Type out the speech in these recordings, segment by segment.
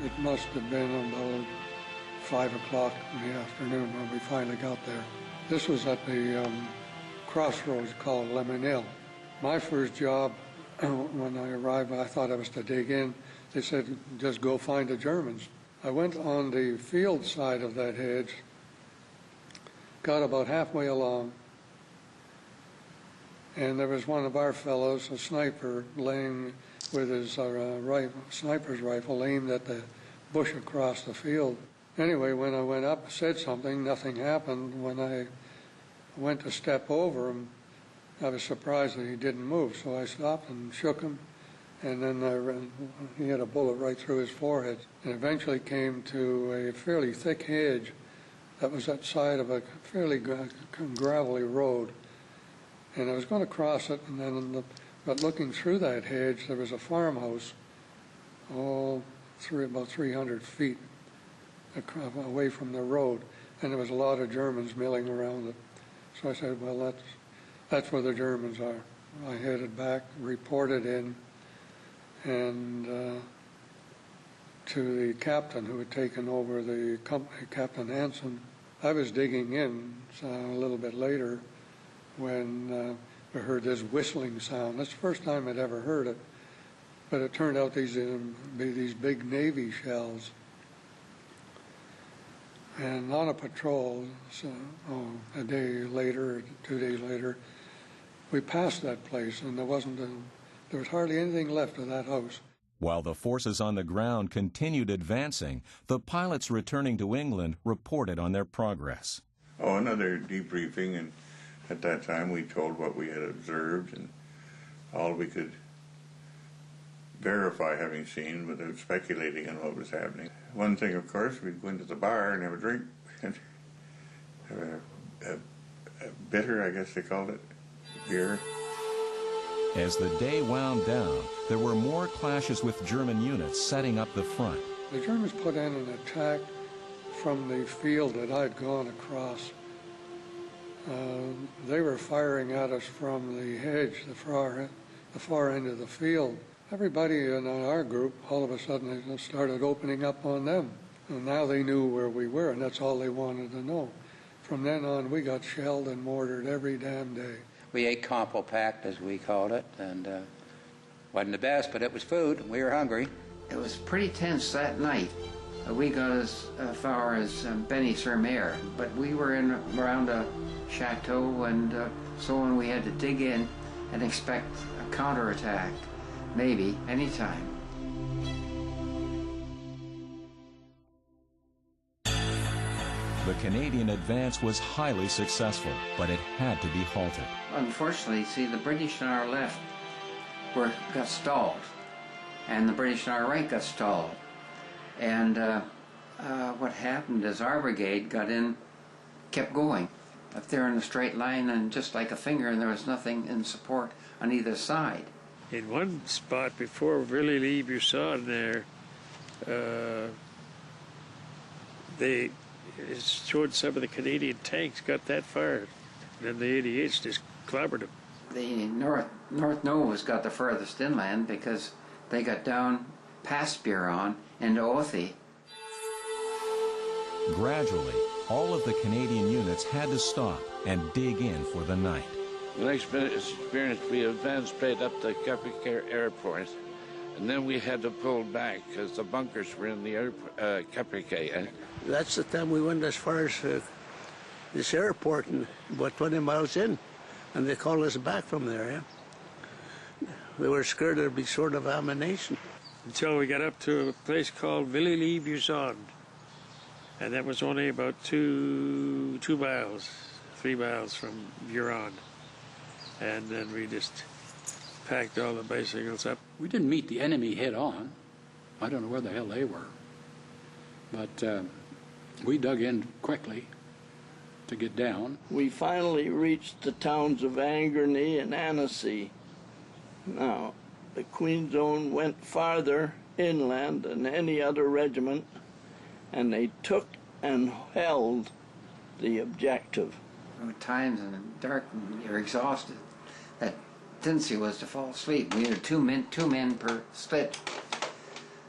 It must have been about 5 o'clock in the afternoon when we finally got there. This was at the crossroads called Lemon Hill. My first job, when I arrived, I thought I was to dig in. They said, just go find the Germans. I went on the field side of that hedge, got about halfway along, and there was one of our fellows, a sniper, laying with his sniper's rifle aimed at the bush across the field. Anyway, when I went up, said something, nothing happened. When I went to step over him, I was surprised that he didn't move, so I stopped and shook him, and then he had a bullet right through his forehead, and eventually came to a fairly thick hedge that was at the side of a fairly gravelly road, and I was going to cross it, and then but looking through that hedge, there was a farmhouse, about 300 feet away from the road, and there was a lot of Germans milling around it. So I said, well, that's where the Germans are. I headed back, reported in, and to the captain who had taken over the company, Captain Hansen. I was digging in a little bit later when I heard this whistling sound. That's the first time I'd ever heard it, but it turned out these big Navy shells. And on a patrol, so, a day later, 2 days later, we passed that place, and there was hardly anything left of that house. While the forces on the ground continued advancing, the pilots returning to England reported on their progress. Another debriefing, and at that time we told what we had observed and all we could verify having seen without speculating on what was happening. One thing, of course, we'd go into the bar and have a drink, and have a bitter, I guess they called it, beer. As the day wound down, there were more clashes with German units setting up the front. The Germans put in an attack from the field that I'd gone across. They were firing at us from the hedge, the far end of the field. Everybody in our group, all of a sudden, they started opening up on them. And now they knew where we were, and that's all they wanted to know. From then on, we got shelled and mortared every damn day. We ate compo packed, as we called it, and wasn't the best, but it was food, and we were hungry. It was pretty tense that night. We got as far as Benny-sur-Mer, but we were around a chateau, and so on. We had to dig in and expect a counterattack, maybe anytime. The Canadian advance was highly successful, but it had to be halted. Unfortunately, see, the British on our left got stalled, and the British on our right got stalled. And what happened is our brigade got in, kept going up there in a straight line, and just like a finger, and there was nothing in support on either side. In one spot before Villers-lès-Buisson there, they showed some of the Canadian tanks got that far. And then the 88s just clobbered them. The North Novas got the furthest inland because they got down past Buron into Othie. Gradually, all of the Canadian units had to stop and dig in for the night. The next experience, we advanced straight up to Capricaire Airport, and then we had to pull back because the bunkers were in the Capricaire. That's the time we went as far as this airport, and about 20 miles in, and they called us back from there. Yeah? They were scared there'd be sort of ammunition. Until we got up to a place called Villers-lès-Buisson, and that was only about 3 miles from Buron. And then we just packed all the bicycles up. We didn't meet the enemy head on. I don't know where the hell they were. But we dug in quickly to get down. We finally reached the towns of Angerny and Annecy. Now, the Queen's Own went farther inland than any other regiment, and they took and held the objective. There were times in the dark when you're exhausted. That tendency was to fall asleep. We had two men per split.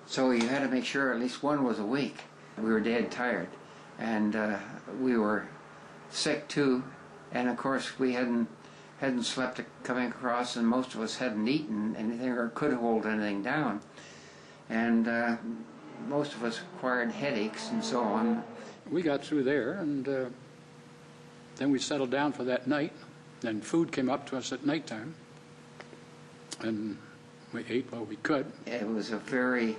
So you had to make sure at least one was awake. We were dead tired, and we were sick too, and of course we hadn't slept coming across, and most of us hadn't eaten anything or could hold anything down, and most of us acquired headaches and so on. We got through there, and then we settled down for that night. Then food came up to us at nighttime, and we ate what we could. It was a very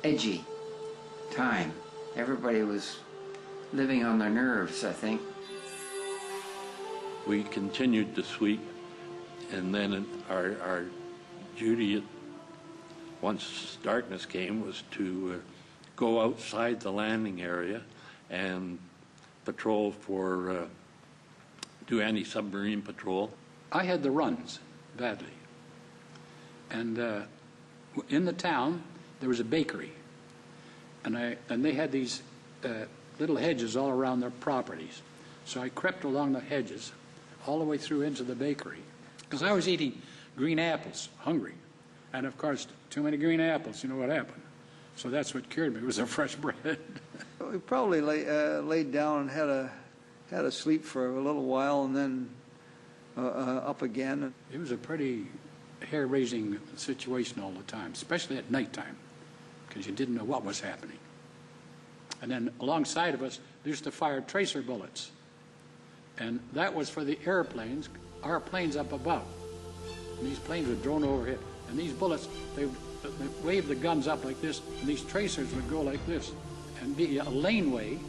edgy time. Everybody was living on their nerves, I think. We continued to sweep, and then our duty, once darkness came, was to go outside the landing area and patrol do anti-submarine patrol. I had the runs badly, and in the town there was a bakery, and they had these little hedges all around their properties. So I crept along the hedges all the way through into the bakery, because I was eating green apples, hungry. And of course, too many green apples, you know what happened. So that's what cured me, was the fresh bread. We probably laid down and had a sleep for a little while, and then up again. It was a pretty hair-raising situation all the time, especially at nighttime, because you didn't know what was happening. And then alongside of us, they used to fire tracer bullets. And that was for the airplanes, our planes up above. And these planes were drone overhead. And these bullets, they waved the guns up like this, and these tracers would go like this, and be a laneway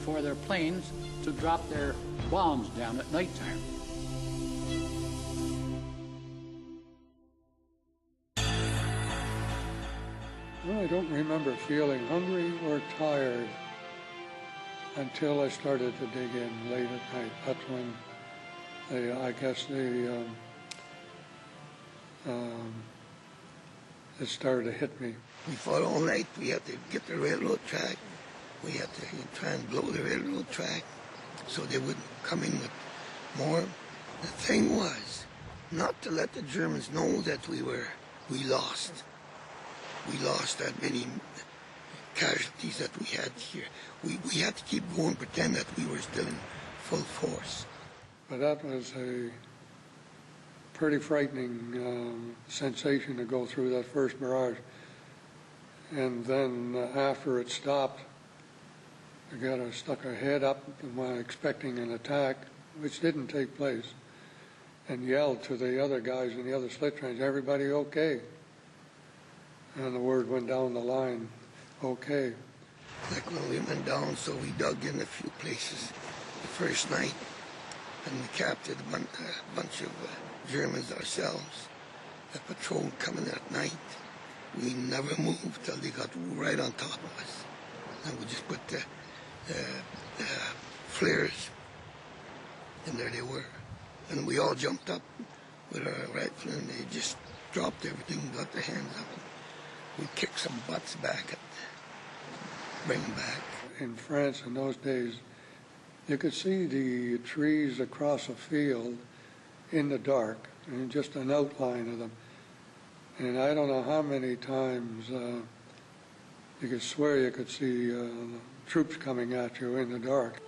for their planes to drop their bombs down at nighttime. Well, I don't remember feeling hungry or tired until I started to dig in late at night. That's when I guess it started to hit me. We fought all night. We had to get the railroad track. We had to try and blow the railroad track so they wouldn't come in with more. The thing was not to let the Germans know that we lost. We lost that many casualties that we had here. We had to keep going, pretend that we were still in full force. But that was a pretty frightening sensation to go through that first barrage. And then after it stopped, I stuck our head up, expecting an attack, which didn't take place, and yelled to the other guys in the other slit trains, "Everybody okay?" And the word went down the line, "Okay." Like when we went down, so we dug in a few places the first night, and we captured a bunch of Germans ourselves. The patrol coming at night. We never moved till they got right on top of us. And we just put the flares, and there they were. And we all jumped up with our rifle, and they just dropped everything, got their hands up. We kicked some butts back and bring them back. In France in those days, you could see the trees across a field in the dark, and just an outline of them. And I don't know how many times you could swear you could see troops coming at you in the dark.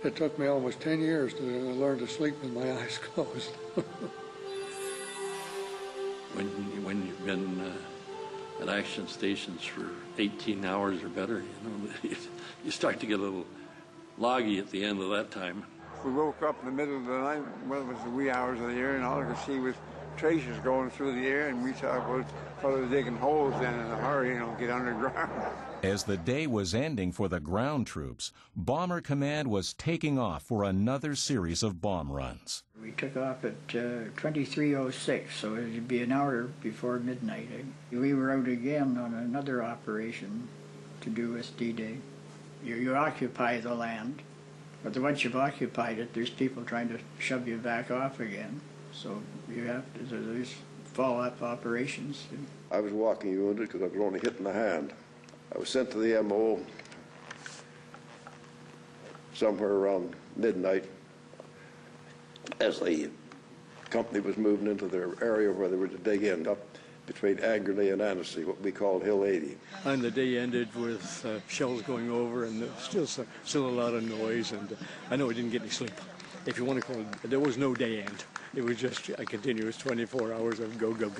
It took me almost 10 years to learn to sleep with my eyes closed. When you've been at action stations for 18 hours or better, you start to get a little loggy at the end of that time. We woke up in the middle of the night, well, it was the wee hours of the year, and all I could see was tracers going through the air, and we thought, well, fellows digging holes then in a hurry, get underground. As the day was ending for the ground troops, Bomber Command was taking off for another series of bomb runs. We took off at 23:06, so it would be an hour before midnight. We were out again on another operation to do with D-Day. You occupy the land, but once you've occupied it, there's people trying to shove you back off again. So you have to, there's follow-up operations. I was walking wounded because I was only hit in the hand. I was sent to the MO somewhere around midnight as the company was moving into their area where they were to dig in up between Angerny and Annecy, what we called Hill 80. And the day ended with shells going over and still a lot of noise, and I know I didn't get any sleep. If you want to call it, there was no day end. It was just a continuous 24 hours of go, go, go.